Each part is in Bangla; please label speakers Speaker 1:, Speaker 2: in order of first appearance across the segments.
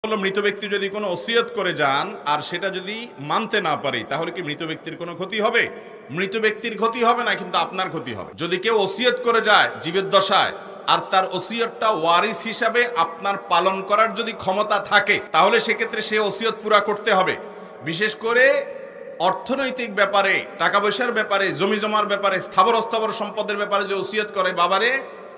Speaker 1: হলো মৃত ব্যক্তি যদি কোনো ওসিয়ত করে যান আর সেটা যদি মানতে না পারে তাহলে কি মৃত ব্যক্তির কোনো ক্ষতি হবে? মৃত ব্যক্তির ক্ষতি হবে না, কিন্তু আপনার ক্ষতি হবে। যদি কেউ ওসিয়ত করে যায় জীবদ্দশায় আর তার ওসিয়তটা ওয়ারিস হিসাবে আপনার পালন করার যদি ক্ষমতা থাকে তাহলে সেক্ষেত্রে সে ওসিয়ত পুরা করতে হবে। বিশেষ করে অর্থনৈতিক ব্যাপারে, টাকা পয়সার ব্যাপারে, জমি জমার ব্যাপারে, স্থাবর অস্থাবর সম্পদের ব্যাপারে যে ওসিয়ত করে, বাবারে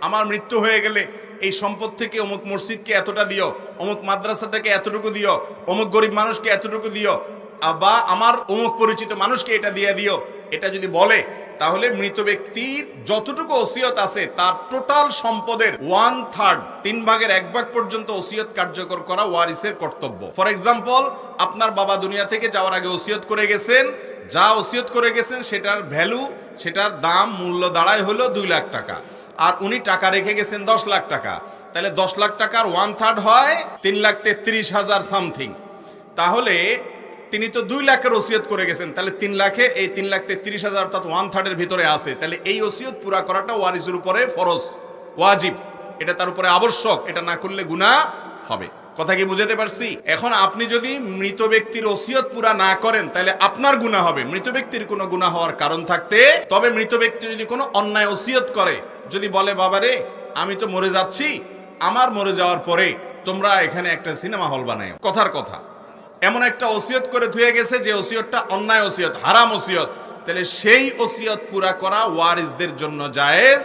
Speaker 1: আমার মৃত্যু হয়ে গেলে এই সম্পদ থেকে অমুক মসজিদকে এতটা দিও, অমুক মাদ্রাসাটাকে এতটুকু দিও, অমুক গরিব মানুষকে এতটুকু দিও, বা আমার অমুক পরিচিত মানুষকে এটা দিয়ে দিও, এটা যদি বলে তাহলে মৃত ব্যক্তির যতটুকু ওসিয়ত আছে তার টোটাল সম্পদের 1/3, 3/1 পর্যন্ত ওসিয়ত কার্যকর করা ওয়ারিসের কর্তব্য। ফর এক্সাম্পল, আপনার বাবা দুনিয়া থেকে যাওয়ার আগে ওসিয়ত করে গেছেন, যা ওসিয়ত করে গেছেন সেটার ভ্যালু, সেটার দাম, মূল্য দাঁড়ায় হলো 2 লাখ টাকা, আর উনি টাকা রেখে গেছেন 10 লাখ টাকা। তাহলে 10 লাখ টাকার 1/3 হয় 3,33,000 সামথিং। তাহলে তিনি তো 2 লাখের ওসিয়ত করে গেছেন, তাহলে 3 লাখে এই 3,33,000 অর্থাৎ 1/3 ভিতরে আছে। তাহলে এই ওসিয়ত পুরা করাটা ওয়ারিসের উপরে ফরজ, ওয়াজিব, এটা তার উপরে আবশ্যক, এটা না করলে গুনাহ হবে। কথা কি বুঝাতে পারছি? এখন আপনি যদি মৃত ব্যক্তির ওসিয়ত পুরা না করেন তাহলে আপনার গুনাহ হবে, মৃত ব্যক্তির কোনো গুনাহ হওয়ার কারণ থাকতে। তবে মৃত ব্যক্তি যদি কোনো অন্যায় ওসিয়ত করে, যদি বলে বাবারে আমি তো মরে যাচ্ছি, আমার মরে যাওয়ার পরে তোমরা এখানে একটা সিনেমা হল বানাও, কথার কথা, এমন একটা ওসিয়ত করে ধুয়ে গেছে যে ওসিয়তটা অন্যায় ওসিয়ত, হারাম ওসিয়ত, তাহলে সেই ওসিয়ত পুরা করা ওয়ারিসদের জন্য জায়েজ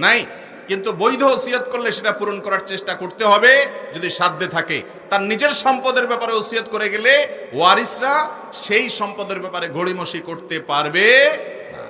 Speaker 1: নাই। কিন্তু বৈধ ওসিয়ত করলে সেটা পূরণ করার চেষ্টা করতে হবে যদি সাধ্যে থাকে। তার নিজের সম্পদের ব্যাপারে ওসিয়ত করে গেলে ওয়ারিসরা সেই সম্পদের ব্যাপারে গড়িমসি করতে পারবে